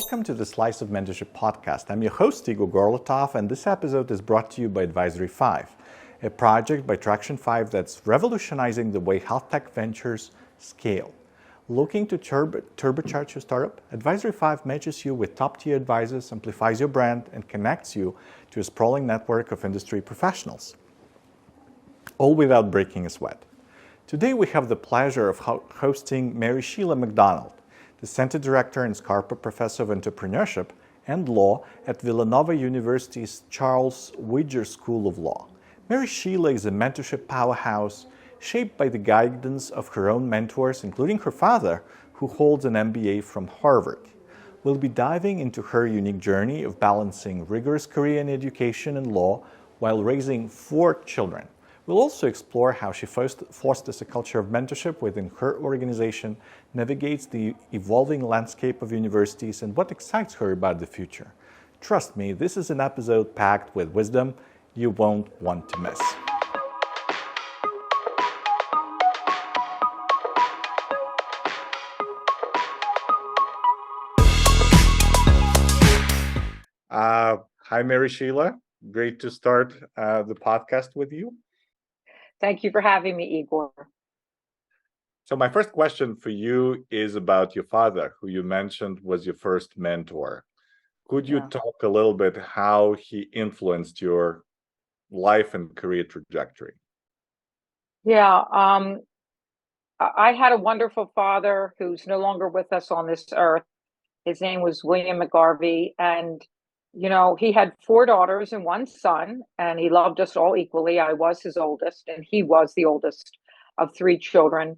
Welcome to the Slice of Mentorship podcast. I'm your host, Igor Gorlatov, and this episode is brought to you by Advisory 5, a project by Traction 5 that's revolutionizing the way health tech ventures scale. Looking to turbocharge your startup? Advisory 5 matches you with top-tier advisors, amplifies your brand, and connects you to a sprawling network of industry professionals, all without breaking a sweat. Today we have the pleasure of hosting MarySheila McDonald, the Center Director and Scarpa Professor of Entrepreneurship and Law at Villanova University's Charles Widger School of Law. MarySheila is a mentorship powerhouse shaped by the guidance of her own mentors, including her father, who holds an MBA from Harvard. We'll be diving into her unique journey of balancing rigorous career in education and law while raising 4 children. We'll also explore how she fosters a culture of mentorship within her organization, navigates the evolving landscape of universities, and what excites her about the future. Trust me, this is an episode packed with wisdom you won't want to miss. Hi, MarySheila. Great to start the podcast with you. Thank you for having me, Igor. So my first question for you is about your father, who you mentioned was your first mentor. Could you talk a little bit how he influenced your life and career trajectory? Yeah, I had a wonderful father who's no longer with us on this earth. His name was William McGarvey, and he had 4 daughters and 1 son, and he loved us all equally. I was his oldest, and he was the oldest of 3 children.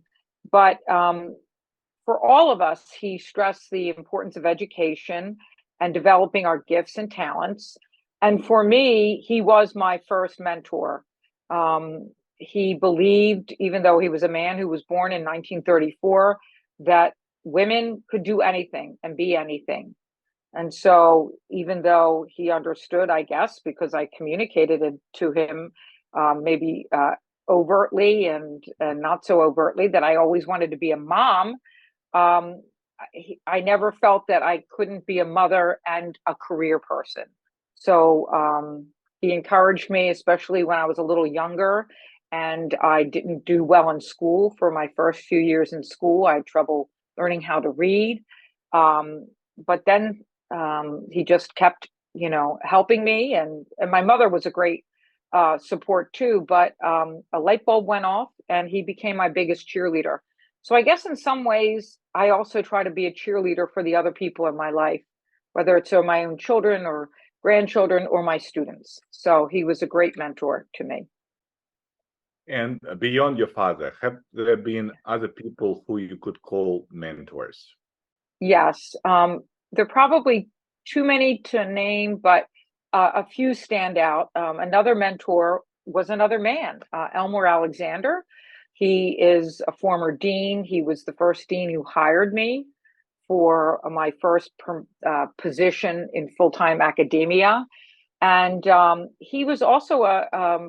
But for all of us, he stressed the importance of education and developing our gifts and talents. And for me, he was my first mentor. He believed, even though he was a man who was born in 1934, that women could do anything and be anything. And so even though he understood, I guess, because I communicated it to him, maybe overtly and not so overtly, that I always wanted to be a mom, I never felt that I couldn't be a mother and a career person. So he encouraged me, especially when I was a little younger and I didn't do well in school. For my first few years in school, I had trouble learning how to read. But then he just kept, helping me. And my mother was a great support too. But a light bulb went off and he became my biggest cheerleader. So I guess in some ways, I also try to be a cheerleader for the other people in my life, whether it's my own children or grandchildren or my students. So he was a great mentor to me. And beyond your father, have there been other people who you could call mentors? Yes. There are probably too many to name, but a few stand out. Another mentor was another man, Elmore Alexander. He is a former dean. He was the first dean who hired me for my first position in full-time academia. And he was also a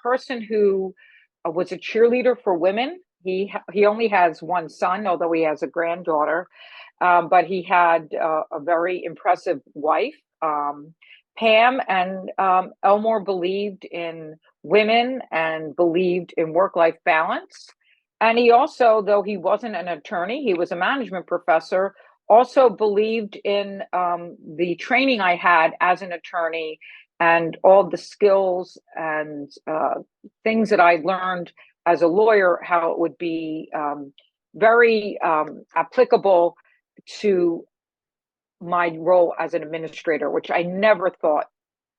person who was a cheerleader for women. He only has 1 son, although he has a granddaughter. But he had a very impressive wife, Pam, and Elmore believed in women and believed in work-life balance. And he also, though he wasn't an attorney, he was a management professor, also believed in the training I had as an attorney and all the skills and things that I learned as a lawyer, how it would be very applicable to my role as an administrator, which I never thought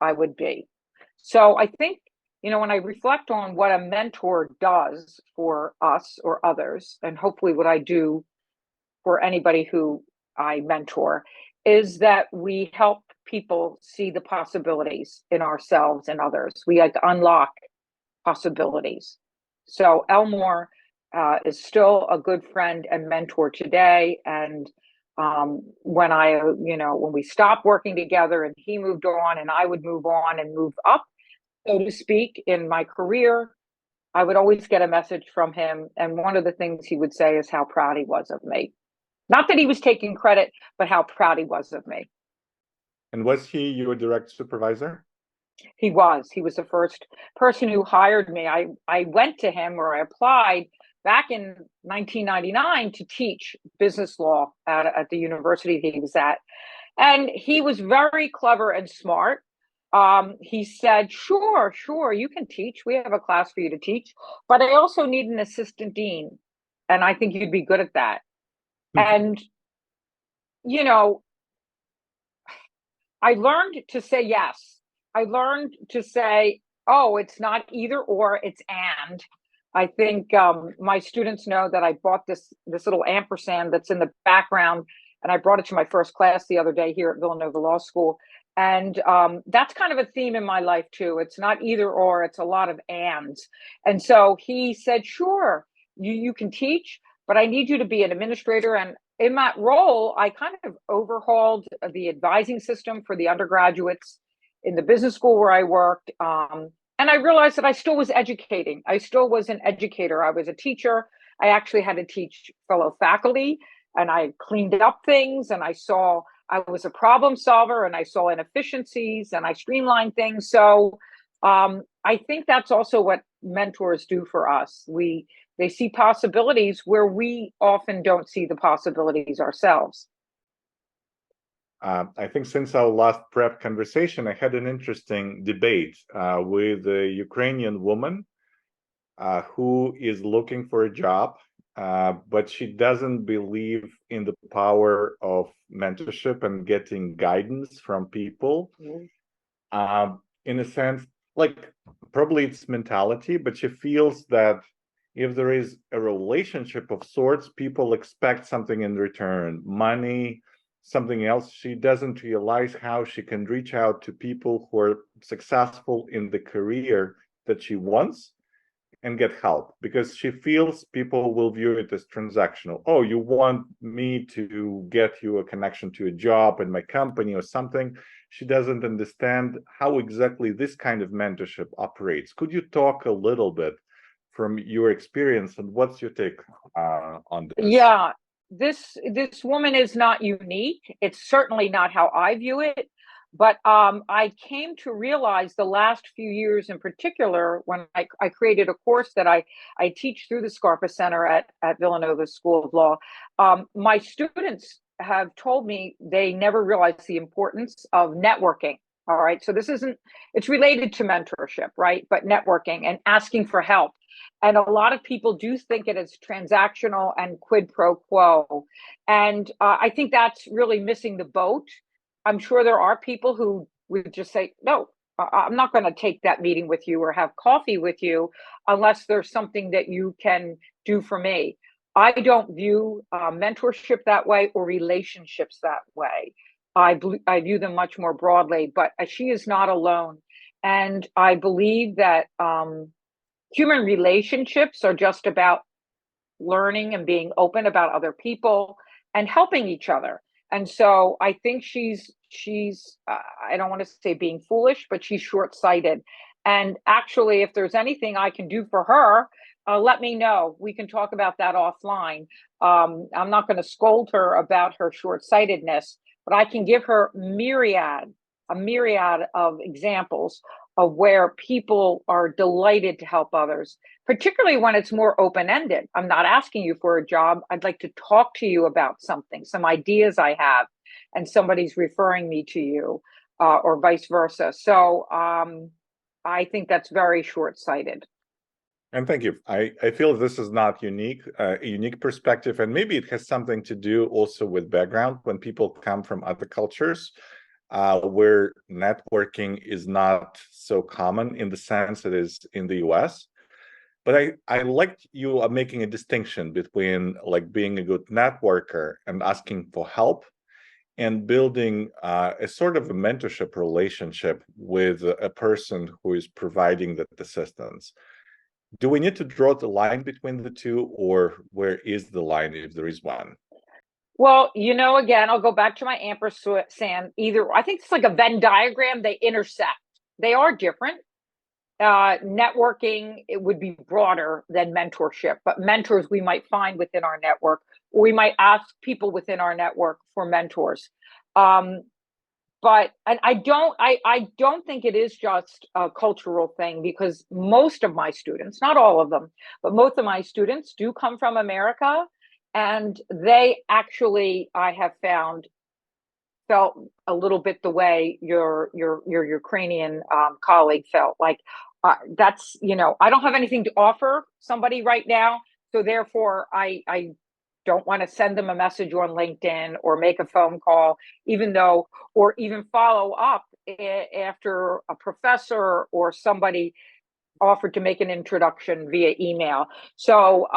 I would be. So I think, when I reflect on what a mentor does for us or others, and hopefully what I do for anybody who I mentor, is that we help people see the possibilities in ourselves and others. We unlock possibilities. So Elmore is still a good friend and mentor today. And when we stopped working together and he moved on and I would move on and move up, so to speak, in my career, I would always get a message from him. And one of the things he would say is how proud he was of me. Not that he was taking credit, but how proud he was of me. And was he your direct supervisor? He was. He was the first person who hired me. I went to him, or I applied back in 1999 to teach business law at the university that he was at. And he was very clever and smart. He said, sure, sure, you can teach. We have a class for you to teach, but I also need an assistant dean. And I think you'd be good at that. And, you know, I learned to say yes. I learned to say, oh, it's not either or, it's and. I think my students know that I bought this little ampersand that's in the background, and I brought it to my first class the other day here at Villanova Law School. And that's kind of a theme in my life too. It's not either or, it's a lot of ands. And so he said, sure, you can teach, but I need you to be an administrator. And in that role, I kind of overhauled the advising system for the undergraduates in the business school where I worked. And I realized that I still was educating. I still was an educator. I was a teacher. I actually had to teach fellow faculty, and I cleaned up things, and I saw I was a problem solver, and I saw inefficiencies, and I streamlined things. So I think that's also what mentors do for us. They see possibilities where we often don't see the possibilities ourselves. I think since our last prep conversation, I had an interesting debate with a Ukrainian woman who is looking for a job, but she doesn't believe in the power of mentorship and getting guidance from people. In a sense, like probably it's mentality, but she feels that if there is a relationship of sorts, people expect something in return, money, something else. She doesn't realize how she can reach out to people who are successful in the career that she wants and get help, because she feels people will view it as transactional. Oh, you want me to get you a connection to a job in my company or something. She doesn't understand how exactly this kind of mentorship operates. Could you talk a little bit from your experience, and what's your take on this? Yeah, this woman is not unique. It's certainly not how I view it. But I came to realize the last few years in particular when I created a course that I teach through the Scarpa Center at Villanova School of Law. My students have told me they never realized the importance of networking. All right. So this isn't, it's related to mentorship, right? But networking and asking for help. And a lot of people do think it is transactional and quid pro quo. And I think that's really missing the boat. I'm sure there are people who would just say, no, I'm not going to take that meeting with you or have coffee with you unless there's something that you can do for me. I don't view mentorship that way or relationships that way. I view them much more broadly, but she is not alone. And I believe that human relationships are just about learning and being open about other people and helping each other. And so I think she's I don't want to say being foolish, but she's short-sighted. And actually, if there's anything I can do for her, let me know. We can talk about that offline. I'm not going to scold her about her short-sightedness, but I can give her a myriad of examples of where people are delighted to help others, particularly when it's more open-ended. I'm not asking you for a job. I'd like to talk to you about something, some ideas I have, and somebody's referring me to you, or vice versa. So I think that's very short-sighted. And thank you. I feel this is not unique, a unique perspective, and maybe it has something to do also with background when people come from other cultures where networking is not so common in the sense it is in the US. But I like you are making a distinction between like being a good networker and asking for help and building a sort of a mentorship relationship with a person who is providing that assistance. Do we need to draw the line between the two, or where is the line if there is one? Well, again, I'll go back to my ampersand. Either I think it's like a Venn diagram, they intersect. They are different. Networking, it would be broader than mentorship, but mentors we might find within our network, or we might ask people within our network for mentors. Um, but and I don't think it is just a cultural thing, because most of my students, not all of them, but most of my students do come from America, and they actually, I have found, felt a little bit the way your Ukrainian colleague felt. Like, that's, I don't have anything to offer somebody right now, so therefore I don't want to send them a message on LinkedIn or make a phone call, even though, or even follow up after a professor or somebody offered to make an introduction via email. So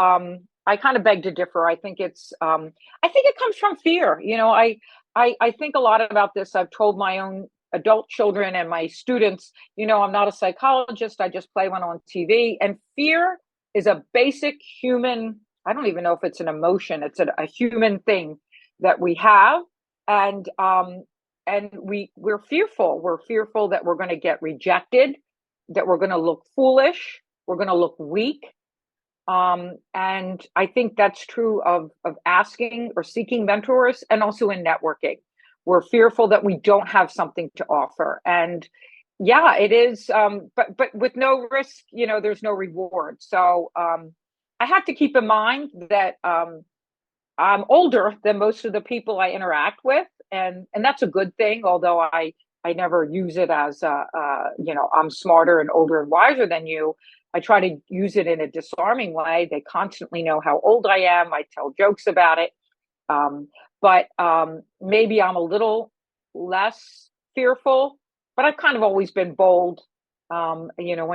I kind of beg to differ. I think it comes from fear. I think a lot about this. I've told my own adult children and my students, I'm not a psychologist. I just play one on TV. And fear is a basic human, I don't even know if it's an emotion. It's a human thing that we have. And we're fearful. We're fearful that we're going to get rejected, that we're going to look foolish, we're going to look weak. And I think that's true of asking or seeking mentors, and also in networking. We're fearful that we don't have something to offer. And yeah, it is. But with no risk, there's no reward. So I have to keep in mind that I'm older than most of the people I interact with, and that's a good thing. Although I never use it as I'm smarter and older and wiser than you. I try to use it in a disarming way. They constantly know how old I am. I tell jokes about it. But maybe I'm a little less fearful, but I've kind of always been bold. When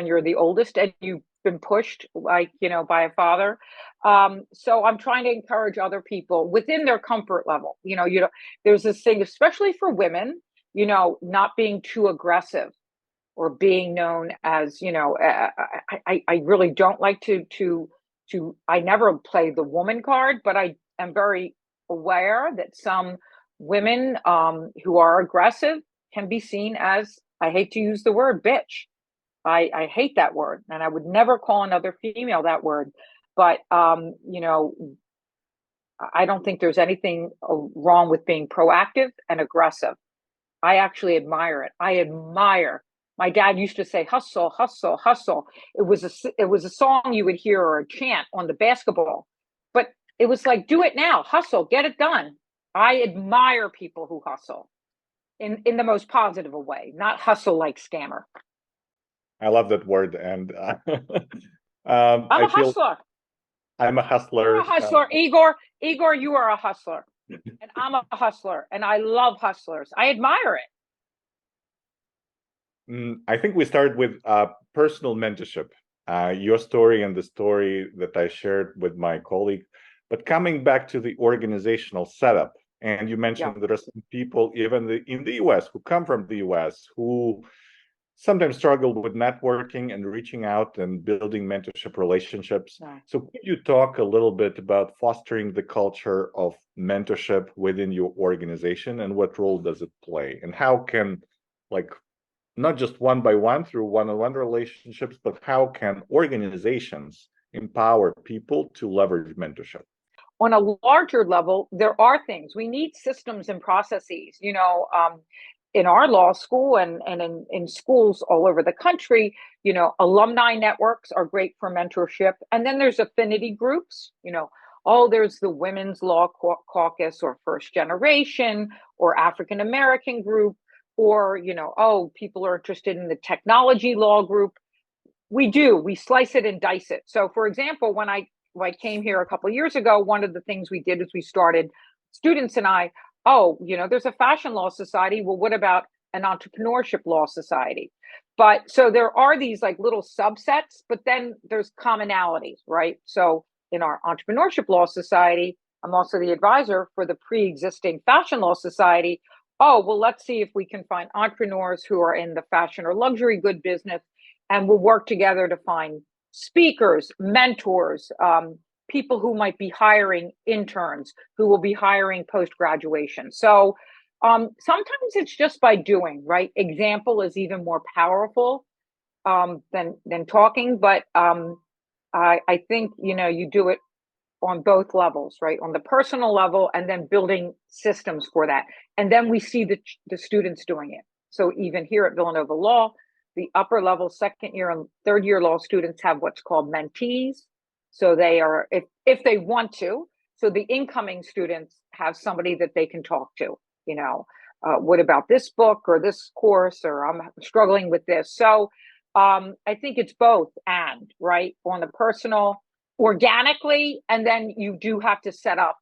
you're the oldest and you've been pushed, like, by a father. So I'm trying to encourage other people within their comfort level. There's this thing, especially for women, not being too aggressive, or being known as, I really don't like I never play the woman card, but I am very aware that some women who are aggressive can be seen as, I hate to use the word, bitch. I hate that word, and I would never call another female that word. But I don't think there's anything wrong with being proactive and aggressive. I actually admire it. I admire. My dad used to say, "Hustle, hustle, hustle." It was a song you would hear, or a chant on the basketball, but it was like, do it now, hustle, get it done. I admire people who hustle in the most positive of way, not hustle like scammer. I love that word, and I'm I a feel hustler. I'm a You're a hustler. hustler, Igor. Igor, you are a hustler, and I'm a hustler, and I love hustlers. I admire it. I think we start with personal mentorship, your story and the story that I shared with my colleague. But coming back to the organizational setup, and you Yeah. mentioned there are some people, even in the US, who come from the US, who sometimes struggle with networking and reaching out and building mentorship relationships. Yeah. So could you talk a little bit about fostering the culture of mentorship within your organization, and what role does it play? And how can, like, not just one by one through one-on-one relationships, but how can organizations empower people to leverage mentorship? On a larger level, there are things we need: systems and processes. In our law school, and in schools all over the country, alumni networks are great for mentorship. And then there's affinity groups. There's the Women's Law Caucus, or First Generation, or African American group, or people are interested in the technology law group. We slice it and dice it. So, for example, when I came here a couple of years ago, one of the things we did is we started, students and I, there's a fashion law society. Well, what about an entrepreneurship law society? But so there are these like little subsets, but then there's commonalities, right? So in our entrepreneurship law society, I'm also the advisor for the pre-existing fashion law society. Oh, well, let's see if we can find entrepreneurs who are in the fashion or luxury good business, and we'll work together to find speakers, mentors, people who might be hiring interns, who will be hiring post graduation. So sometimes it's just by doing, right? Example is even more powerful than talking. But I think, you do it on both levels, right? On the personal level, and then building systems for that. And then we see the students doing it. So even here at Villanova Law, the upper level second year and third year law students have what's called mentees. So they are, if they want to, so the incoming students have somebody that they can talk to, what about this book or this course, or I'm struggling with this. So I think it's both and, right, on the personal, organically, and then you do have to set up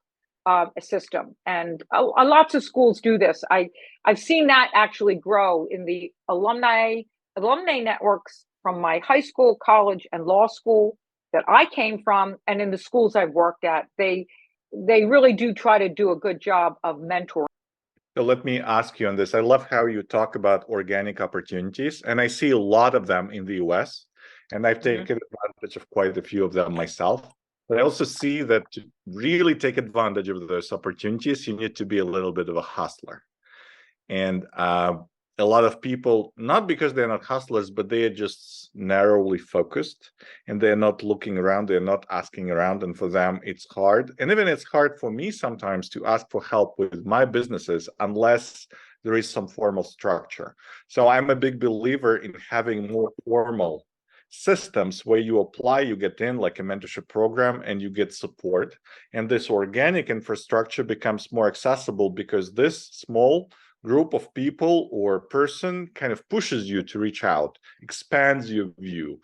a system. And lots of schools do this. I've seen that actually grow in the alumni networks from my high school, college, and law school that I came from, and in the schools I've worked at. They really do try to do a good job of mentoring. So let me ask you on this. I love how you talk about organic opportunities, and I see a lot of them in the US, and I've taken advantage of quite a few of them myself. But I also see that to really take advantage of those opportunities, you need to be a little bit of a hustler. And a lot of people, not because they're not hustlers, but they are just narrowly focused, and they're not looking around, they're not asking around, and for them it's hard. And even it's hard for me sometimes to ask for help with my businesses unless there is some formal structure. So I'm a big believer in having more formal systems where you apply, you get in, like a mentorship program, and you get support. And this organic infrastructure becomes more accessible because this small group of people or person kind of pushes you to reach out, expands your view.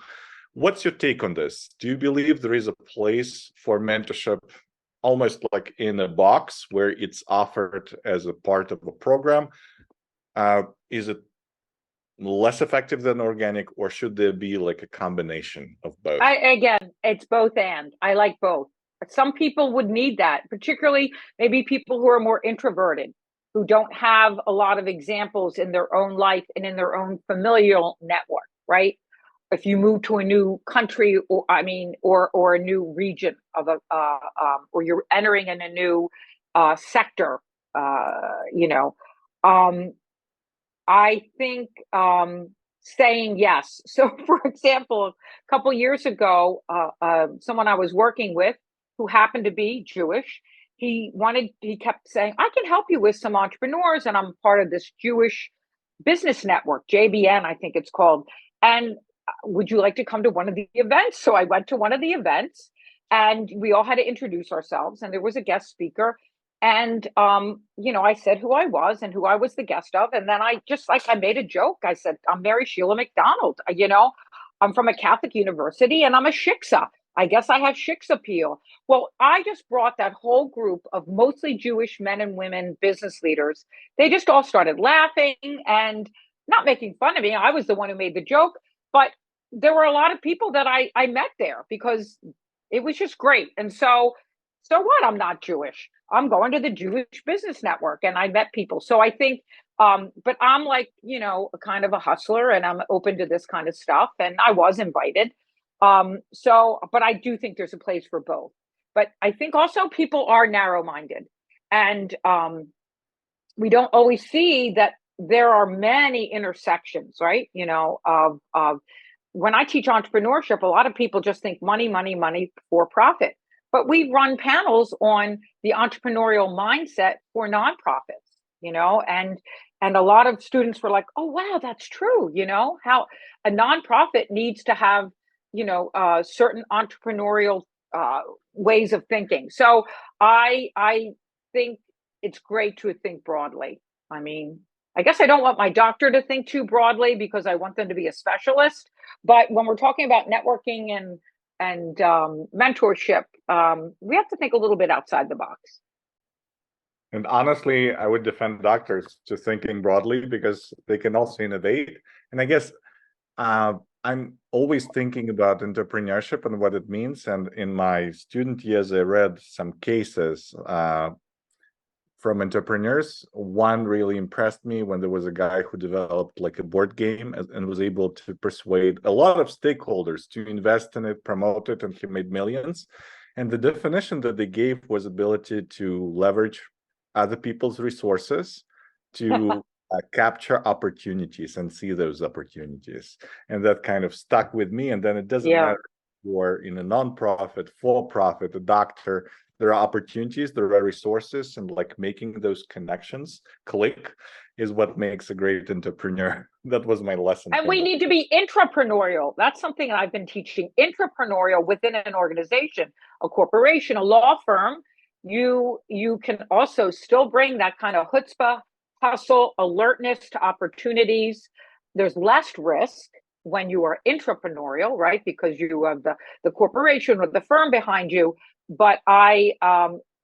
What's your take on this? Do you believe there is a place for mentorship almost like in a box where it's offered as a part of a program? Is it less effective than organic, or should there be like a combination of both? Again, it's both and. I like both. Some people would need that, particularly maybe people who are more introverted, who don't have a lot of examples in their own life and in their own familial network, right? If you move to a new country, or a new region of or you're entering in a new sector, I think saying yes. So, for example, a couple years ago, someone I was working with who happened to be Jewish, he kept saying, I can help you with some entrepreneurs, and I'm part of this Jewish business network, JBN, I think it's called. And would you like to come to one of the events? So I went to one of the events, and we all had to introduce ourselves, and there was a guest speaker. And I said who I was and who I was the guest of. And then I made a joke. I said, I'm MarySheila McDonald. I'm from a Catholic university, and I'm a shiksa. I guess I have shiksa appeal. Well, I just brought that whole group of mostly Jewish men and women business leaders. They just all started laughing and not making fun of me. I was the one who made the joke, but there were a lot of people that I met there because it was just great. And so what? I'm not Jewish. I'm going to the Jewish Business Network, and I met people. So I think, but I'm like, a kind of a hustler, and I'm open to this kind of stuff. And I was invited. But I do think there's a place for both. But I think also people are narrow-minded, and we don't always see that there are many intersections, right? Of when I teach entrepreneurship, a lot of people just think money, money, money for profit. But we run panels on the entrepreneurial mindset for nonprofits, and a lot of students were like, "Oh, wow, that's true." How a nonprofit needs to have, certain entrepreneurial ways of thinking. So I think it's great to think broadly. I mean, I guess I don't want my doctor to think too broadly because I want them to be a specialist. But when we're talking about networking and mentorship, we have to think a little bit outside the box. And honestly, I would defend doctors to thinking broadly because they can also innovate. And I guess I'm always thinking about entrepreneurship and what it means. And in my student years, I read some cases from entrepreneurs. One really impressed me when there was a guy who developed like a board game and was able to persuade a lot of stakeholders to invest in it, promote it, and he made millions. And the definition that they gave was ability to leverage other people's resources to capture opportunities and see those opportunities. And that kind of stuck with me. And then it doesn't Yeah. matter if you're in a nonprofit, for-profit, a doctor, there are opportunities, there are resources, and like making those connections click is what makes a great entrepreneur. That was my lesson And from we that. need to be intrapreneurial. That's something I've been teaching. Intrapreneurial within an organization, a corporation, a law firm. You can also still bring that kind of chutzpah, hustle, alertness to opportunities. There's less risk when you are intrapreneurial, right? Because you have the corporation or the firm behind you. But I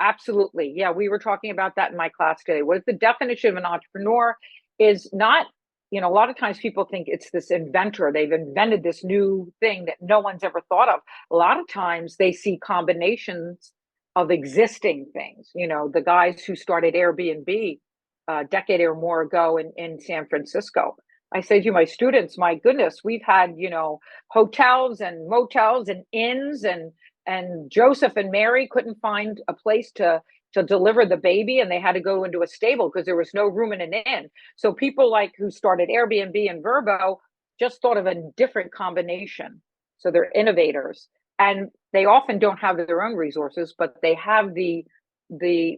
absolutely, yeah, we were talking about that in my class today. What is the definition of an entrepreneur? Is not, a lot of times people think it's this inventor. They've invented this new thing that no one's ever thought of. A lot of times they see combinations of existing things. The guys who started Airbnb a decade or more ago in San Francisco. I say to my students, my goodness, we've had, hotels and motels and inns, and Joseph and Mary couldn't find a place to deliver the baby, and they had to go into a stable because there was no room in an inn. So people like who started Airbnb and Verbo just thought of a different combination. So they're innovators, and they often don't have their own resources, but they have the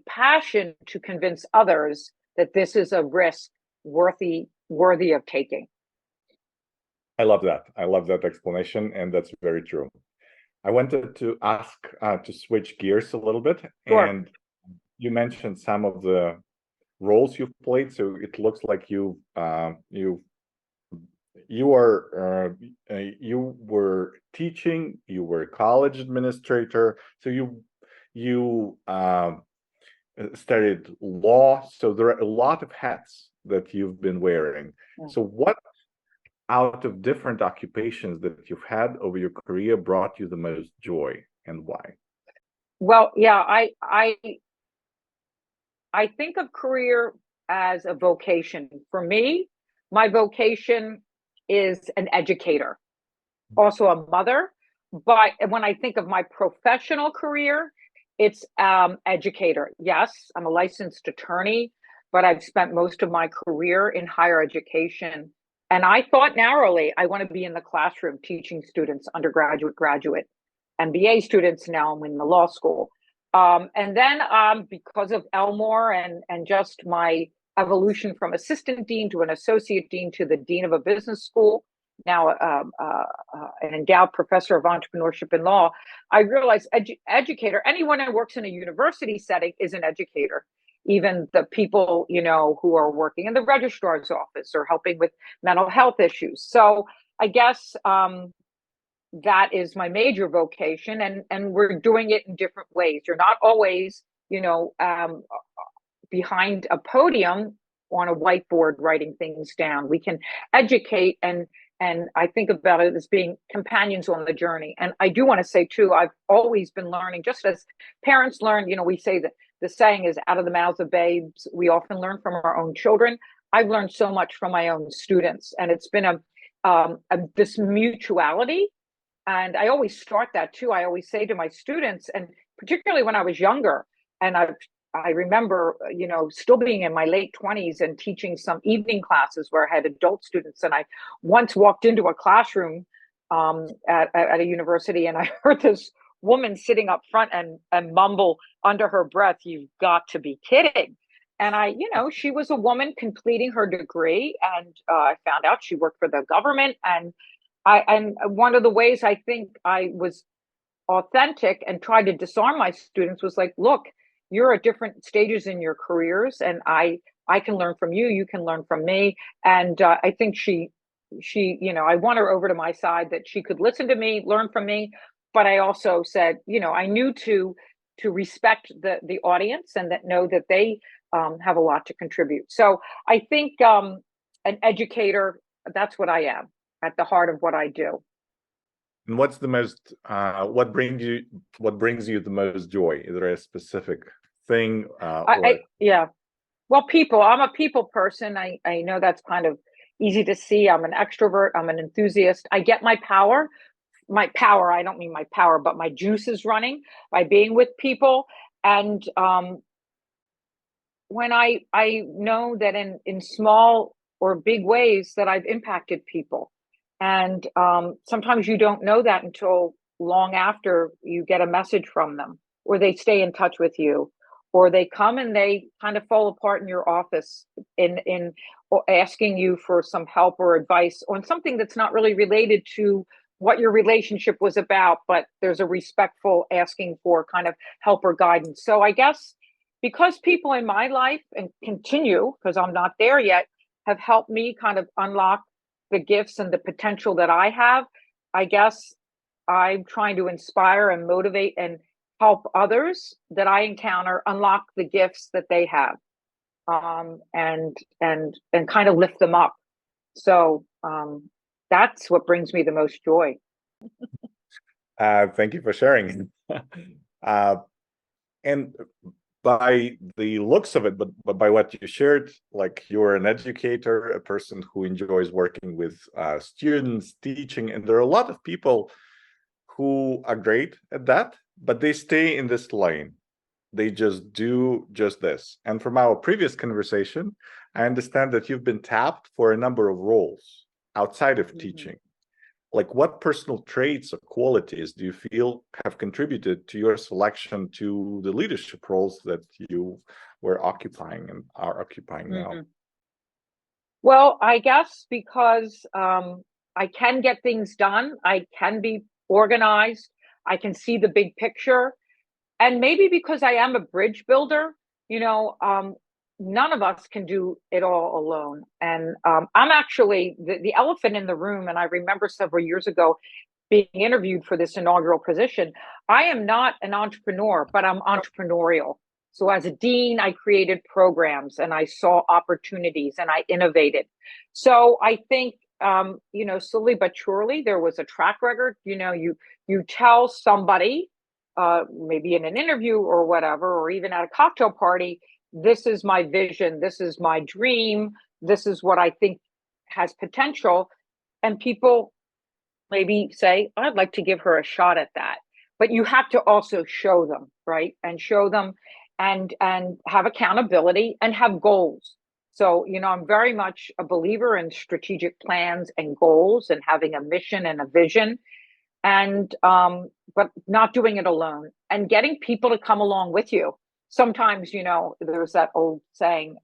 passion to convince others that this is a risk worthy of taking. I love that. I love that explanation, and that's very true. I wanted to ask to switch gears a little bit, Sure. and you mentioned some of the roles you've played. So it looks like you were teaching, you were a college administrator, so you studied law. So there are a lot of hats that you've been wearing. Yeah. So what out of different occupations that you've had over your career brought you the most joy, and why? Well, yeah, I think of career as a vocation. For me, my vocation is an educator, also a mother. But when I think of my professional career, it's educator. Yes, I'm a licensed attorney, but I've spent most of my career in higher education. And I thought narrowly, I want to be in the classroom teaching students, undergraduate, graduate, MBA students. Now I'm in the law school. And then because of Elmore and just my evolution from assistant dean to an associate dean to the dean of a business school, now an endowed professor of entrepreneurship and law, I realized educator, anyone who works in a university setting is an educator. Even the people, who are working in the registrar's office or helping with mental health issues. So I guess that is my major vocation, and we're doing it in different ways. You're not always, behind a podium on a whiteboard writing things down. We can educate, and I think about it as being companions on the journey. And I do want to say too, I've always been learning, just as parents learn. We say that the saying is, out of the mouths of babes we often learn from our own children. I've learned so much from my own students, and it's been this mutuality. And I always start that too. I always say to my students, and particularly when I was younger, and I remember, still being in my late 20s and teaching some evening classes where I had adult students. And I once walked into a classroom at a university, and I heard this woman sitting up front and mumble under her breath, "You've got to be kidding." And she was a woman completing her degree, and I found out she worked for the government. And one of the ways I think I was authentic and tried to disarm my students was like, look, you're at different stages in your careers, and I can learn from you, you can learn from me. And I think she I won her over to my side, that she could listen to me, learn from me. But I also said, I knew to respect the audience, and that know that they have a lot to contribute. So I think an educator, that's what I am at the heart of what I do. And what's the most what brings you the most joy? Is there a specific thing Yeah. Well, people. I'm a people person. I know that's kind of easy to see. I'm an extrovert. I'm an enthusiast. I get my power. I don't mean my power, but my juice is running by being with people. And I know that in small or big ways that I've impacted people. And sometimes you don't know that until long after you get a message from them, or they stay in touch with you, or they come and they kind of fall apart in your office in or asking you for some help or advice on something that's not really related to what your relationship was about, but there's a respectful asking for kind of help or guidance. So I guess because people in my life, and continue because I'm not there yet, have helped me kind of unlock the gifts and the potential that I have, I guess I'm trying to inspire and motivate and help others that I encounter unlock the gifts that they have, and kind of lift them up. So that's what brings me the most joy. Thank you for sharing. uh, and by the looks of it, but by what you shared, like you're an educator, a person who enjoys working with students, teaching, and there are a lot of people who are great at that, but they stay in this lane. They just do just this. And from our previous conversation, I understand that you've been tapped for a number of roles outside of teaching. Like, what personal traits or qualities do you feel have contributed to your selection to the leadership roles that you were occupying and are occupying now? Well, I guess because I can get things done, I can be organized, I can see the big picture, and maybe because I am a bridge builder, you know, none of us can do it all alone. And I'm actually the elephant in the room. And I remember several years ago being interviewed for this inaugural position. I am not an entrepreneur, but I'm entrepreneurial. So as a dean, I created programs and I saw opportunities and I innovated. So I think, you know, slowly but surely there was a track record. You know, you tell somebody, maybe in an interview or whatever, or even at a cocktail party, this is my vision, this is my dream, this is what I think has potential. And people maybe say, I'd like to give her a shot at that. But you have to also show them, right? And show them and have accountability and have goals. So, you know, I'm very much a believer in strategic plans and goals and having a mission and a vision, and but not doing it alone and getting people to come along with you. Sometimes, you know, there's that old saying,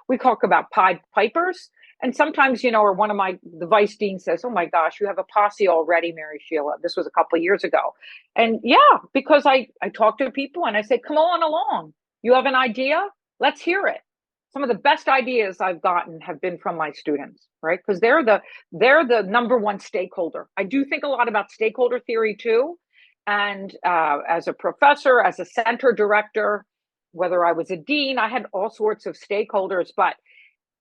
we talk about Pied Pipers, and sometimes, you know, or one of the vice dean says, oh my gosh, you have a posse already, MarySheila. This was a couple of years ago. And yeah, because I talk to people and I say, come on along, you have an idea, let's hear it. Some of the best ideas I've gotten have been from my students, right? Because they're the number one stakeholder. I do think a lot about stakeholder theory too. And as a professor, as a center director, whether I was a dean, I had all sorts of stakeholders. But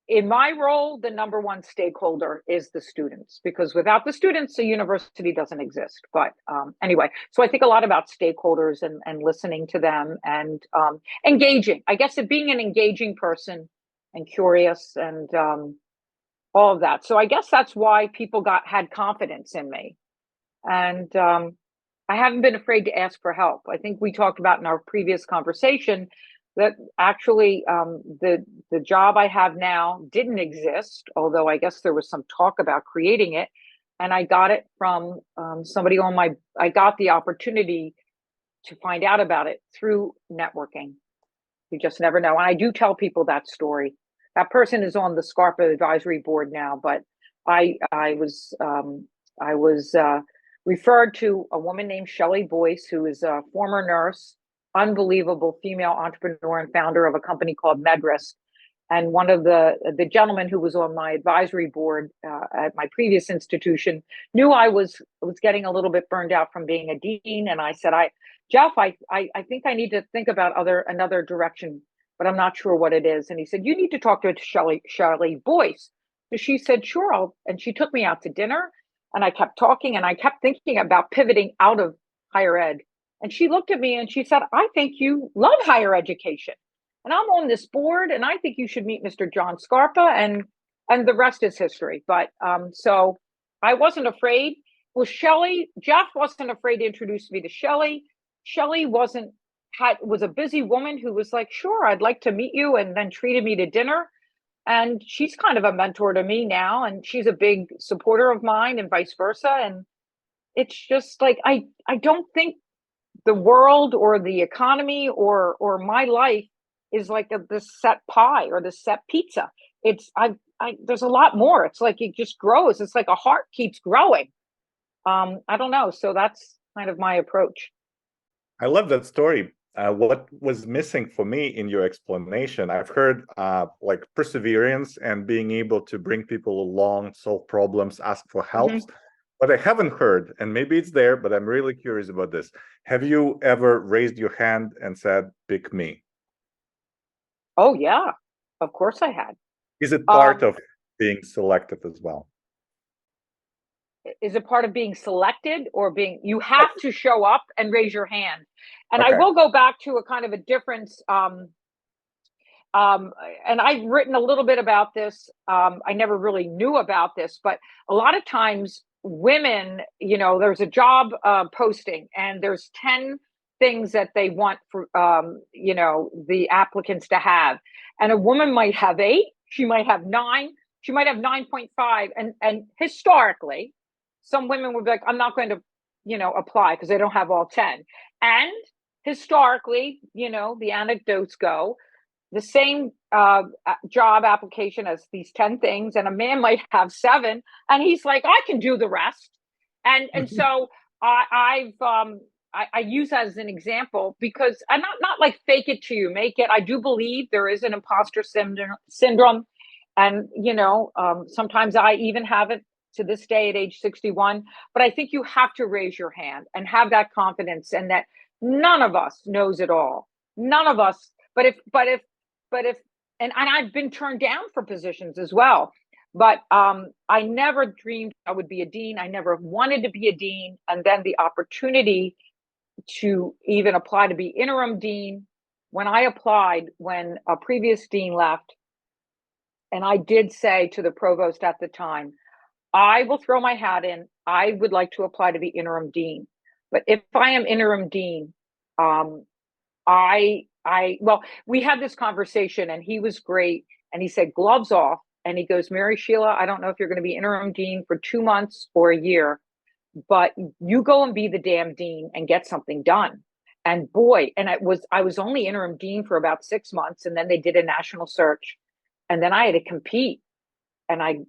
in my role, the number one stakeholder is the students, because without the students, the university doesn't exist. But anyway, so I think a lot about stakeholders and listening to them and engaging. I guess it being an engaging person and curious and all of that. So I guess that's why people had confidence in me. And I haven't been afraid to ask for help. I think we talked about in our previous conversation that actually the job I have now didn't exist, although I guess there was some talk about creating it. And I got it from somebody I got the opportunity to find out about it through networking. You just never know. And I do tell people that story. That person is on the SCARPA advisory board now, but I was referred to a woman named Shelley Boyce, who is a former nurse, unbelievable female entrepreneur and founder of a company called MedRisk. And one of the gentlemen who was on my advisory board at my previous institution knew I was getting a little bit burned out from being a dean, and I said, Jeff, I think I need to think about another direction, but I'm not sure what it is. And he said, you need to talk to Shelley Boyce. So she said, sure. And she took me out to dinner, and I kept talking, and I kept thinking about pivoting out of higher ed. And she looked at me and she said, I think you love higher education. And I'm on this board, and I think you should meet Mr. John Scarpa, and the rest is history. But so I wasn't afraid. Well, Jeff wasn't afraid to introduce me to Shelley. Shelley wasn't was a busy woman who was like, sure, I'd like to meet you, and then treated me to dinner. And she's kind of a mentor to me now, and she's a big supporter of mine and vice versa. And it's just like, I don't think the world or the economy or my life is like this set pie or this set pizza. It's there's a lot more. It's like it just grows. It's like a heart keeps growing. I don't know. So that's kind of my approach. I love that story. What was missing for me in your explanation, I've heard like perseverance and being able to bring people along, solve problems, ask for help. Mhm. But I haven't heard, and maybe it's there, but I'm really curious about this. Have you ever raised your hand and said, pick me? Oh yeah, of course I had. Is it part Um, of being selected as well? is it part of being selected or being, you have to show up and raise your hand. And I Okay. will go back to a kind of a difference. Um, and I've written a little bit about this. I never really knew about this, but a lot of times women, there's a job posting and there's 10 things that they want for, the applicants to have. And a woman might have eight, she might have nine, she might have 9.5. And historically, some women would be like, I'm not going to, apply because they don't have all 10. And historically, the anecdotes go, the same job application as these 10 things, and a man might have seven, and he's like, I can do the rest. And so I use that as an example because I'm not like fake it till you make it. I do believe there is an imposter syndrome, and sometimes I even have it to this day at age 61. But I think you have to raise your hand and have that confidence, and that none of us knows it all. None of us. But if and I've been turned down for positions as well. But I never dreamed I would be a dean. I never wanted to be a dean. And then the opportunity to even apply to be interim dean, when I applied, when a previous dean left, and I did say to the provost at the time, I will throw my hat in. I would like to apply to be interim dean. But if I am interim dean, um, well, we had this conversation and he was great. And he said, gloves off. And he goes, MarySheila, I don't know if you're going to be interim dean for 2 months or a year, but you go and be the damn dean and get something done. And boy, and I was only interim dean for about 6 months. And then they did a national search. And then I had to compete, and I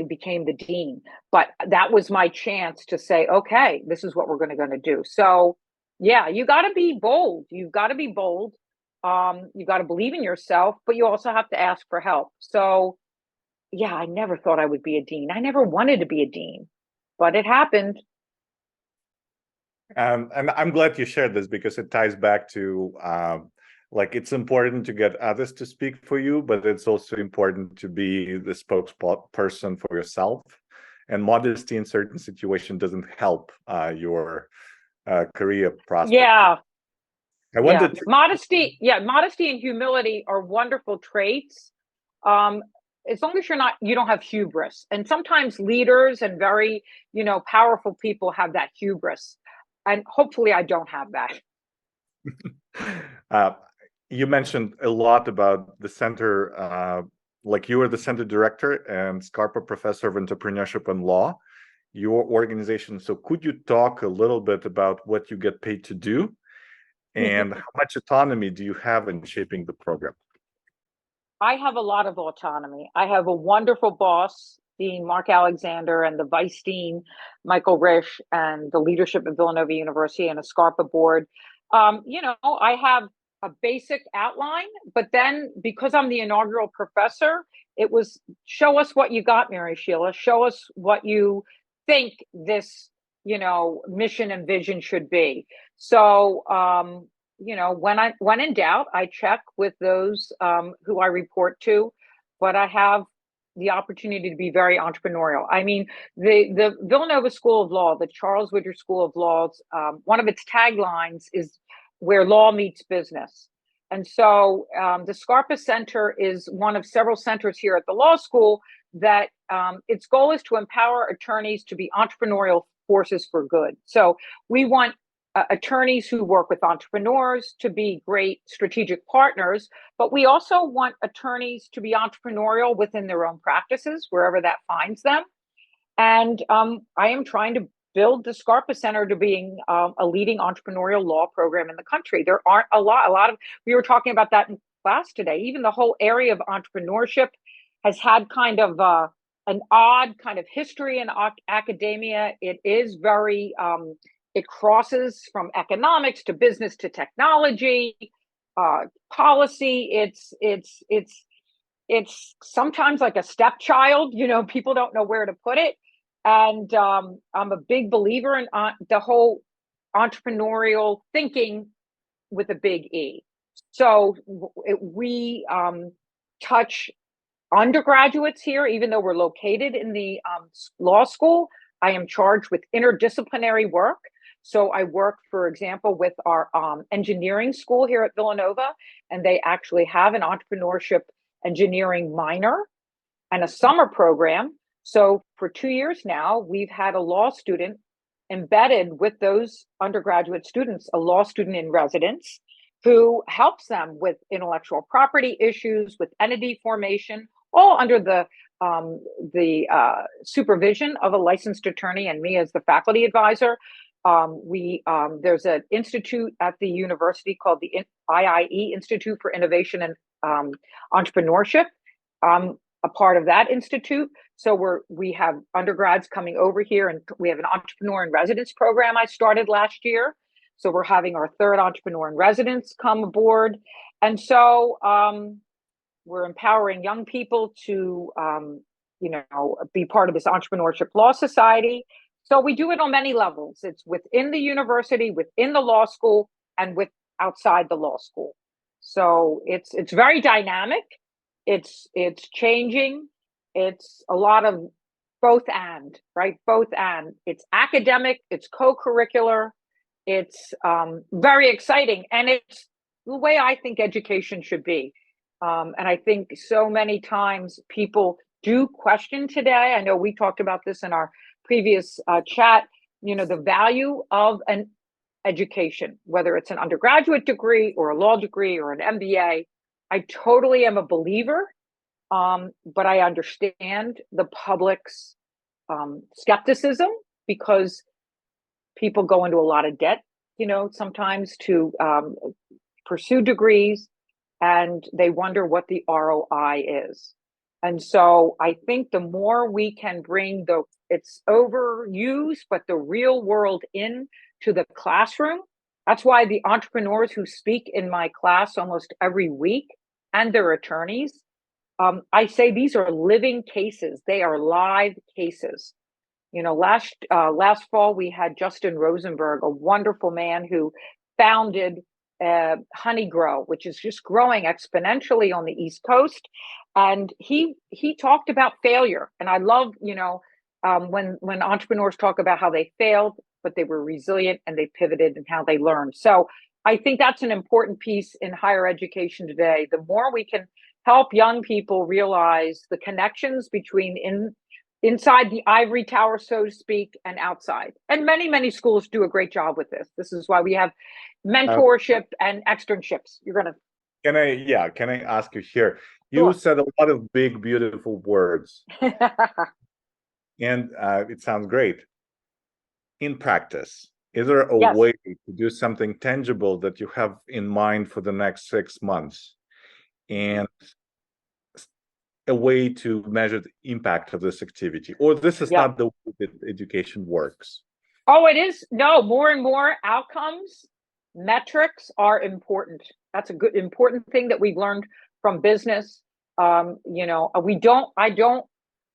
became the dean. But that was my chance to say, okay, this is what we're going to do. So yeah, you got to be bold. You've got to be bold. You got to believe in yourself, but you also have to ask for help. So yeah, I never thought I would be a dean. I never wanted to be a dean, but it happened. And I'm glad you shared this because it ties back to like it's important to get others to speak for you, but it's also important to be the spokesperson for yourself. And modesty in certain situations doesn't help your career prospect. Yeah. I Yeah. wanted to, Modesty and humility are wonderful traits. Um, as long as you don't have hubris. And sometimes leaders and very, powerful people have that hubris. And hopefully I don't have that. uh, you mentioned a lot about the center, like you were the center director and Scarpa Professor of Entrepreneurship and Law, your organization. So could you talk a little bit about what you get paid to do and how much autonomy do you have in shaping the program? I have a lot of autonomy. I have a wonderful boss, Dean Mark Alexander, and the Vice Dean, Michael Risch, and the leadership at Villanova University and a SCARPA board. I have a basic outline, but then because I'm the inaugural professor, it was show us what you got, MarySheila. Show us what you think this, mission and vision should be. So, when in doubt, I check with those who I report to, but I have the opportunity to be very entrepreneurial. I mean, the Villanova School of Law, the Charles Woodger School of Law's one of its taglines is where law meets business. And so the Scarpa Center is one of several centers here at the law school that its goal is to empower attorneys to be entrepreneurial forces for good. So we want attorneys who work with entrepreneurs to be great strategic partners, but we also want attorneys to be entrepreneurial within their own practices, wherever that finds them. And I am trying to build the Scarpa Center to being a leading entrepreneurial law program in the country. There aren't a lot of, we were talking about that in class today. Even the whole area of entrepreneurship has had kind of an odd kind of history in academia. It is very, it crosses from economics to business to technology, policy. It's sometimes like a stepchild. People don't know where to put it. And I'm a big believer in the whole entrepreneurial thinking with a big E. So we touch undergraduates here, even though we're located in the law school. I am charged with interdisciplinary work. So I work, for example, with our engineering school here at Villanova, and they actually have an entrepreneurship engineering minor and a summer program. So for 2 years now, we've had a law student embedded with those undergraduate students, a law student in residence, who helps them with intellectual property issues, with entity formation, all under the supervision of a licensed attorney and me as the faculty advisor. There's an institute at the university called the IIE, Institute for Innovation and Entrepreneurship. A part of that institute. So we have undergrads coming over here, and we have an entrepreneur in residence program I started last year. So we're having our third entrepreneur in residence come aboard. And so we're empowering young people to, be part of this entrepreneurship law society. So we do it on many levels. It's within the university, within the law school, and outside the law school. So it's very dynamic. It's changing. It's a lot of both and, right? Both and. It's academic, it's co-curricular, it's very exciting. And it's the way I think education should be. And I think so many times people do question today. I know we talked about this in our previous chat, the value of an education, whether it's an undergraduate degree or a law degree or an MBA. I totally am a believer, but I understand the public's skepticism because people go into a lot of debt, sometimes to pursue degrees, and they wonder what the ROI is. And so I think the more we can bring it's overused, but the real world into the classroom. That's why the entrepreneurs who speak in my class almost every week and their attorneys, I say these are living cases. They are live cases. Last fall, we had Justin Rosenberg, a wonderful man who founded Honey Grow, which is just growing exponentially on the East Coast. And he talked about failure. And I love, when entrepreneurs talk about how they failed, but they were resilient and they pivoted and how they learned. So I think that's an important piece in higher education today. The more we can help young people realize the connections between inside the ivory tower, so to speak, and outside. And many, many schools do a great job with this. This is why we have mentorship and externships. Can I ask you here? You Sure. said a lot of big, beautiful words. And it sounds great. In practice, is there a Yes. way to do something tangible that you have in mind for the next 6 months? And a way to measure the impact of this activity? Or this is not the way that education works? Oh, it is. No, more and more outcomes, metrics are important. That's a good, important thing that we've learned from business.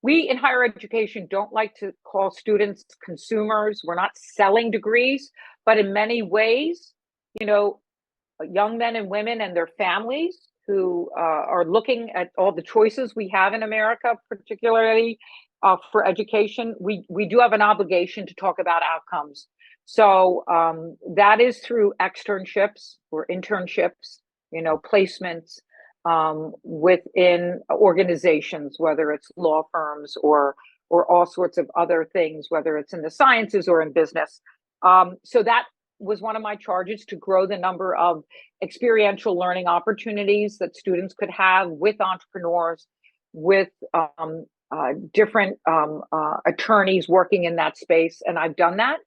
We in higher education don't like to call students consumers. We're not selling degrees, but in many ways, young men and women and their families who are looking at all the choices we have in America, particularly for education, we do have an obligation to talk about outcomes. So that is through externships or internships, placements within organizations, whether it's law firms or all sorts of other things, whether it's in the sciences or in business. So that was one of my charges, to grow the number of experiential learning opportunities that students could have with entrepreneurs, with different attorneys working in that space. And I've done that.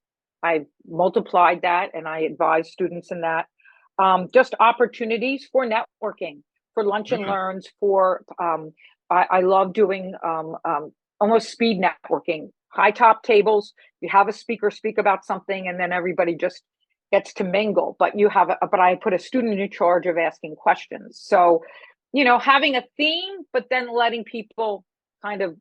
I've multiplied that, and I advise students in that. Just opportunities for networking, for lunch and learns, for I love doing almost speed networking, high top tables. You have a speaker speak about something, and then everybody just gets to mingle. But but I put a student in charge of asking questions. So, having a theme, but then letting people kind of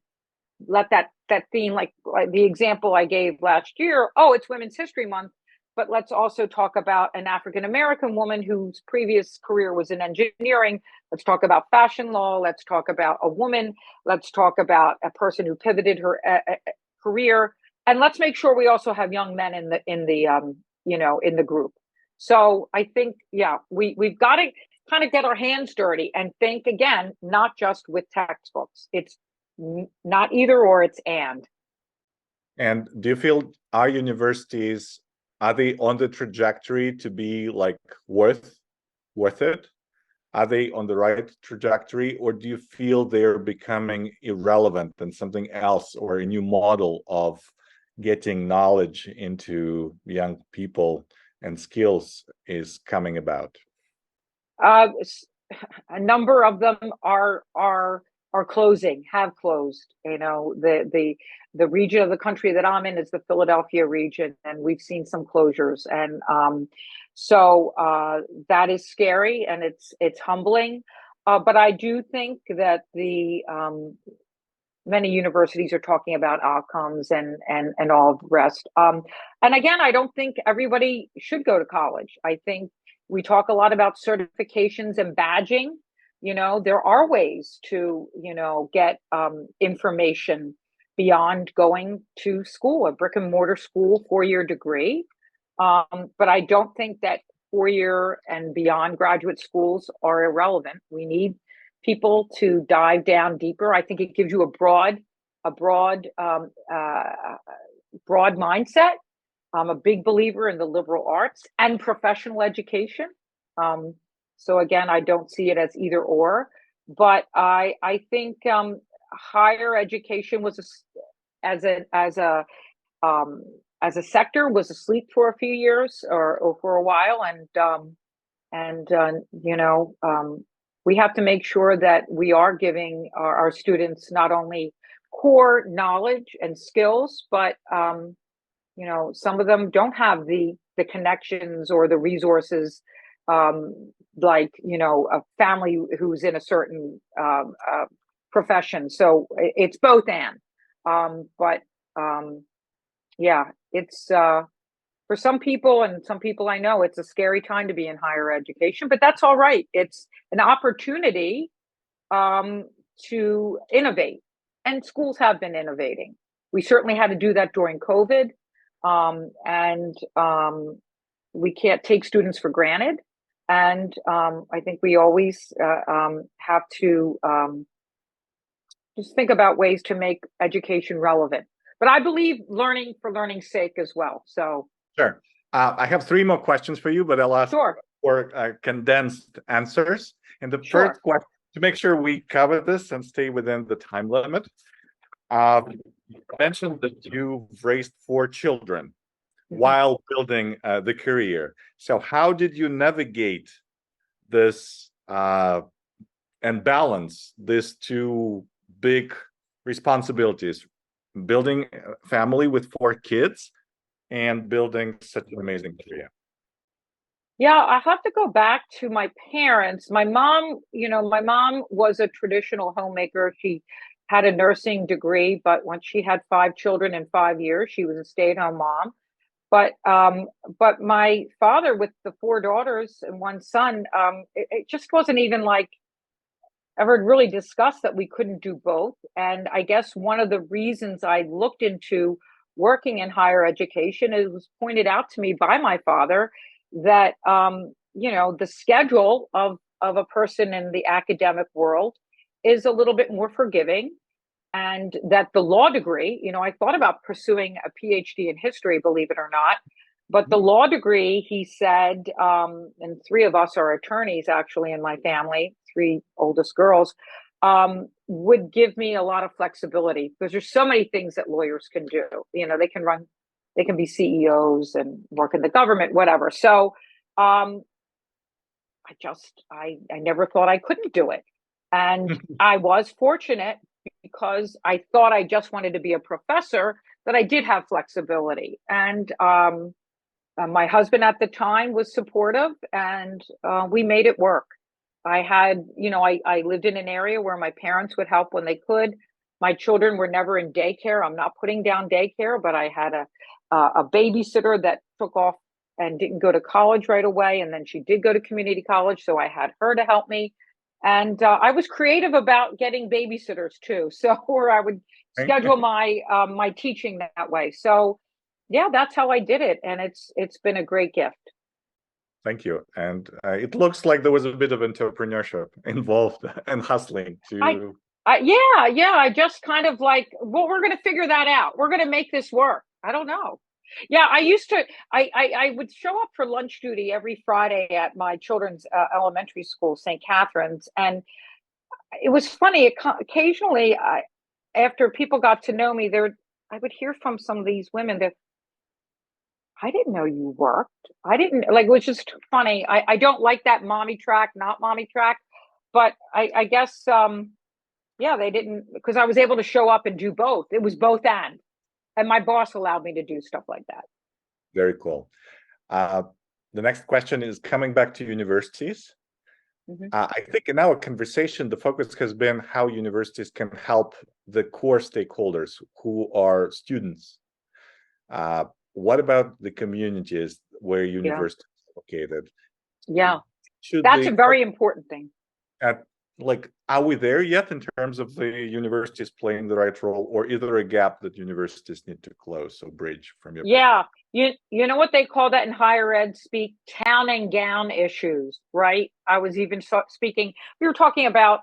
let that theme, like the example I gave last year. Oh, it's Women's History Month, but let's also talk about an African American woman whose previous career was in engineering. Let's talk about fashion law. Let's talk about a woman. Let's talk about a person who pivoted her career, and let's make sure we also have young men in the group. So I think, we've got to kind of get our hands dirty and think again, not just with textbooks. It's not either or, it's and. And do you feel our universities, are they on the trajectory to be like worth it? Are they on the right trajectory, or do you feel they're becoming irrelevant and something else, or a new model of getting knowledge into young people and skills is coming about? A number of them are closing, have closed. The region of the country that I'm in is the Philadelphia region, and we've seen some closures. And so that is scary, and it's humbling. But I do think that the many universities are talking about outcomes and all the rest. And again, I don't think everybody should go to college. I think we talk a lot about certifications and badging. There are ways to, get information beyond going to school, a brick and mortar school, 4-year degree. But I don't think that 4-year and beyond graduate schools are irrelevant. We need people to dive down deeper. I think it gives you a broad mindset. I'm a big believer in the liberal arts and professional education. So again, I don't see it as either or, but I think higher education was as a sector was asleep for a few years or for a while, and we have to make sure that we are giving our students not only core knowledge and skills, but some of them don't have the connections or the resources, like a family who's in a certain profession. So it's both and. It's for some people, and some people I know, it's a scary time to be in higher education, but that's all right. It's an opportunity to innovate, and schools have been innovating. We certainly had to do that during COVID, and we can't take students for granted. And I think we always have to just think about ways to make education relevant. But I believe learning for learning's sake as well. So sure. I have 3 more questions for you, but I'll ask for condensed answers. And the first question, to make sure we cover this and stay within the time limit, you mentioned that you've raised 4 children while building the career. So how did you navigate this and balance these 2 big responsibilities, building a family with 4 kids and building such an amazing career? Yeah, I have to go back to my parents. My mom was a traditional homemaker. She had a nursing degree, but when she had 5 children in 5 years, she was a stay-at-home mom. But my father, with the 4 daughters and 1 son, it just wasn't even like ever really discussed that we couldn't do both. And I guess one of the reasons I looked into working in higher education, it was pointed out to me by my father that the schedule of a person in the academic world is a little bit more forgiving, and that the law degree, I thought about pursuing a PhD in history, believe it or not, But the law degree, he said, and three of us are attorneys actually in my family, three oldest girls, would give me a lot of flexibility because there's so many things that lawyers can do. They can be CEOs and work in the government, whatever. So um, I never thought I couldn't do it. And I was fortunate because I thought I just wanted to be a professor, that I did have flexibility. And my husband at the time was supportive, and we made it work. I lived in an area where my parents would help when they could. My children were never in daycare. I'm not putting down daycare, but I had a babysitter that took off and didn't go to college right away. And then she did go to community college. So I had her to help me. And I was creative about getting babysitters too. So, or I would schedule my teaching that way. So yeah, that's how I did it. And it's been a great gift. Thank you. And it looks like there was a bit of entrepreneurship involved and hustling to. Yeah. I just kind of like, well, we're going to figure that out. We're going to make this work. I don't know. Yeah, I would show up for lunch duty every Friday at my children's elementary school, St. Catherine's. And it was funny. Occasionally, after people got to know me, I would hear from some of these women that, I didn't know you worked. I didn't like, it was just funny. I don't like that mommy track, not mommy track, but I guess, yeah, they didn't, because I was able to show up and do both. It was both and my boss allowed me to do stuff like that. Very cool. The next question is coming back to universities. I think in our conversation, the focus has been how universities can help the core stakeholders who are students. What about the communities where universities are located? Yeah, that's a very important thing. Are we there yet in terms of the universities playing the right role, or is there a gap that universities need to close or bridge from your perspective? You know what they call that in higher ed speak, town and gown issues, right? I was even speaking, we were talking about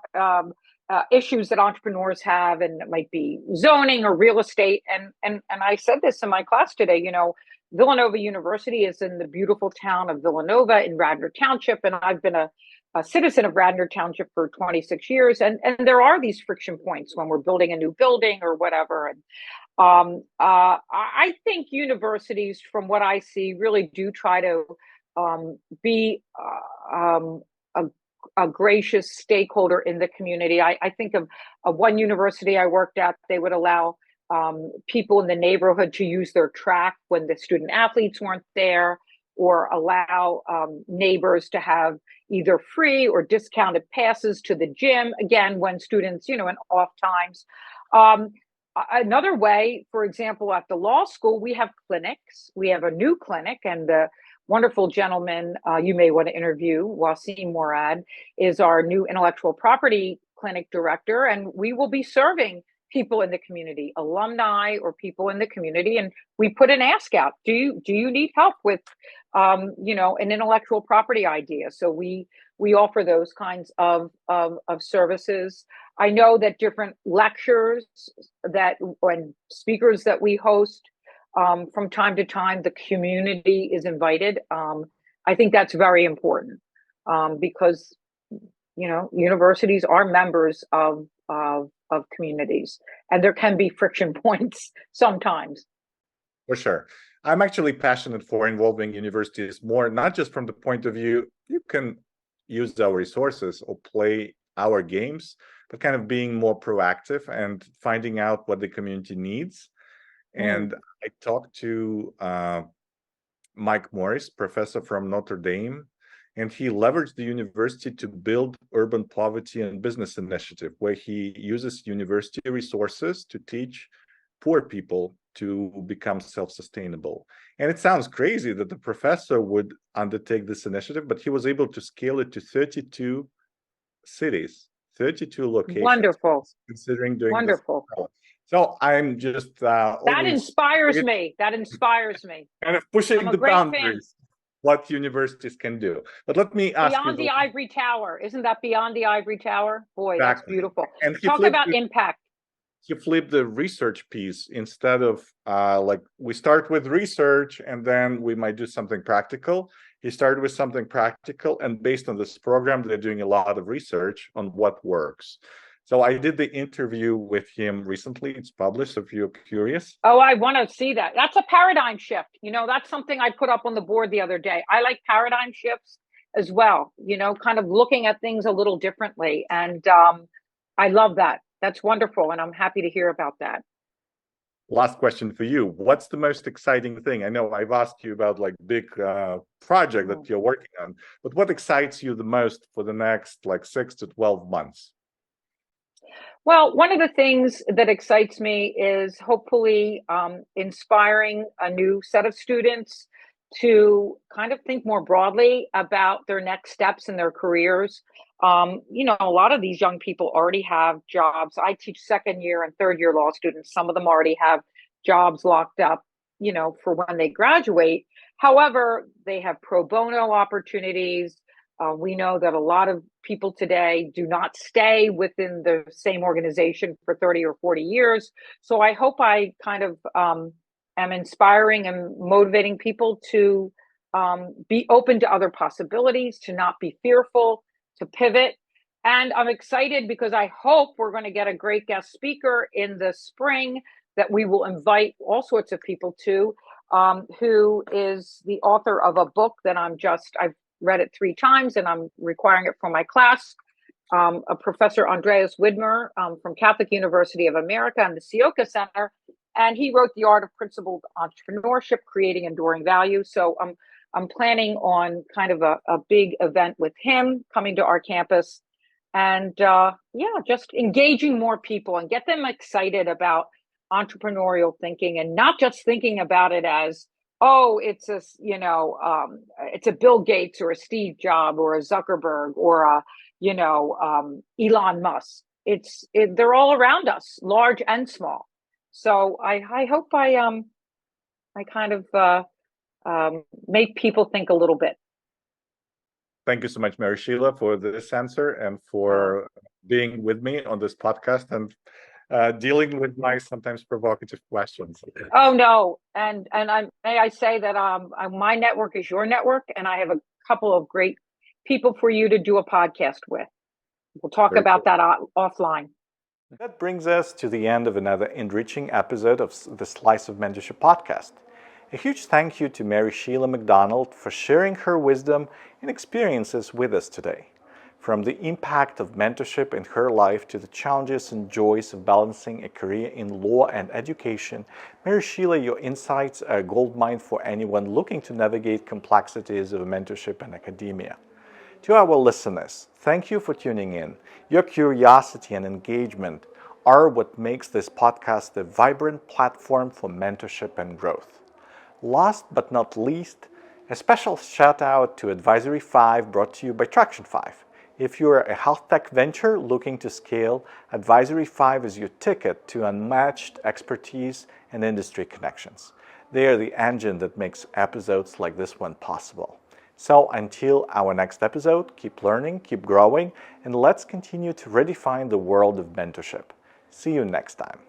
issues that entrepreneurs have, and it might be zoning or real estate. And I said this in my class today, Villanova University is in the beautiful town of Villanova in Radnor Township, and I've been a citizen of Radnor Township for 26 years. And there are these friction points when we're building a new building or whatever. And I think universities, from what I see, really do try to be a gracious stakeholder in the community. I think of one university I worked at, they would allow people in the neighborhood to use their track when the student athletes weren't there, or allow neighbors to have either free or discounted passes to the gym, again, when students, in off times. Another way, for example, at the law school, we have clinics. We have a new clinic, and the wonderful gentleman you may want to interview, Wasim Morad, is our new intellectual property clinic director, and we will be serving people in the community, alumni or people in the community, and we put an ask out. Do you need help with an intellectual property idea? So we offer those kinds of services. I know that different lectures and speakers that we host, from time to time, the community is invited. I think that's very important, because universities are members of communities, and there can be friction points sometimes. For sure. I'm actually passionate for involving universities more, not just from the point of view, you can use our resources or play our games, but kind of being more proactive and finding out what the community needs. And I talked to Mike Morris, professor from Notre Dame, and he leveraged the university to build urban poverty and business initiative, where he uses university resources to teach poor people to become self-sustainable. And it sounds crazy that the professor would undertake this initiative, but he was able to scale it to 32 cities, 32 locations. Wonderful. Considering doing wonderful. This. So I'm just that inspires me. That inspires me. Kind of pushing the boundaries. What universities can do. But let me ask Beyond the ivory tower. Isn't that beyond the ivory tower? Boy, exactly. That's beautiful. And talk about impact. he flipped the research piece. Instead of like we start with research and then we might do something practical. He started with something practical, and based on this program, they're doing a lot of research on what works. So I did the interview with him recently. It's published, if you're curious. Oh, I want to see that. That's a paradigm shift. That's something I put up on the board the other day. I like paradigm shifts as well, kind of looking at things a little differently. And I love that. That's wonderful. And I'm happy to hear about that. Last question for you. What's the most exciting thing? I know I've asked you about like big project that you're working on, but what excites you the most for the next like 6 to 12 months? Well, one of the things that excites me is hopefully inspiring a new set of students to kind of think more broadly about their next steps in their careers. A lot of these young people already have jobs. I teach second year and third year law students. Some of them already have jobs locked up, for when they graduate. However, they have pro bono opportunities. We know that a lot of people today do not stay within the same organization for 30 or 40 years. So I hope I kind of am inspiring and motivating people to be open to other possibilities, to not be fearful, to pivot. And I'm excited because I hope we're going to get a great guest speaker in the spring that we will invite all sorts of people to, who is the author of a book that I've read it 3 times and I'm requiring it for my class. A Professor Andreas Widmer from Catholic University of America and the Sioka Center. And he wrote The Art of Principled Entrepreneurship, Creating Enduring Value. So I'm planning on kind of a big event with him coming to our campus and just engaging more people and get them excited about entrepreneurial thinking and not just thinking about it as, oh, it's a Bill Gates or a Steve Jobs or a Zuckerberg or a, Elon Musk. They're all around us, large and small. So I hope I kind of make people think a little bit. Thank you so much, MarySheila, for this answer and for being with me on this podcast and dealing with my sometimes provocative questions. Oh no, and may I say that my network is your network, and I have a couple of great people for you to do a podcast with. We'll talk Very about cool. that offline. That brings us to the end of another enriching episode of the Slice of Mentorship podcast. A huge thank you to MarySheila McDonald for sharing her wisdom and experiences with us today. From the impact of mentorship in her life to the challenges and joys of balancing a career in law and education, MarySheila, your insights are a goldmine for anyone looking to navigate complexities of mentorship and academia. To our listeners, thank you for tuning in. Your curiosity and engagement are what makes this podcast a vibrant platform for mentorship and growth. Last but not least, a special shout out to Advisory 5 brought to you by Traction 5. If you're a health tech venture looking to scale, Advisory 5 is your ticket to unmatched expertise and industry connections. They are the engine that makes episodes like this one possible. So until our next episode, keep learning, keep growing, and let's continue to redefine the world of mentorship. See you next time.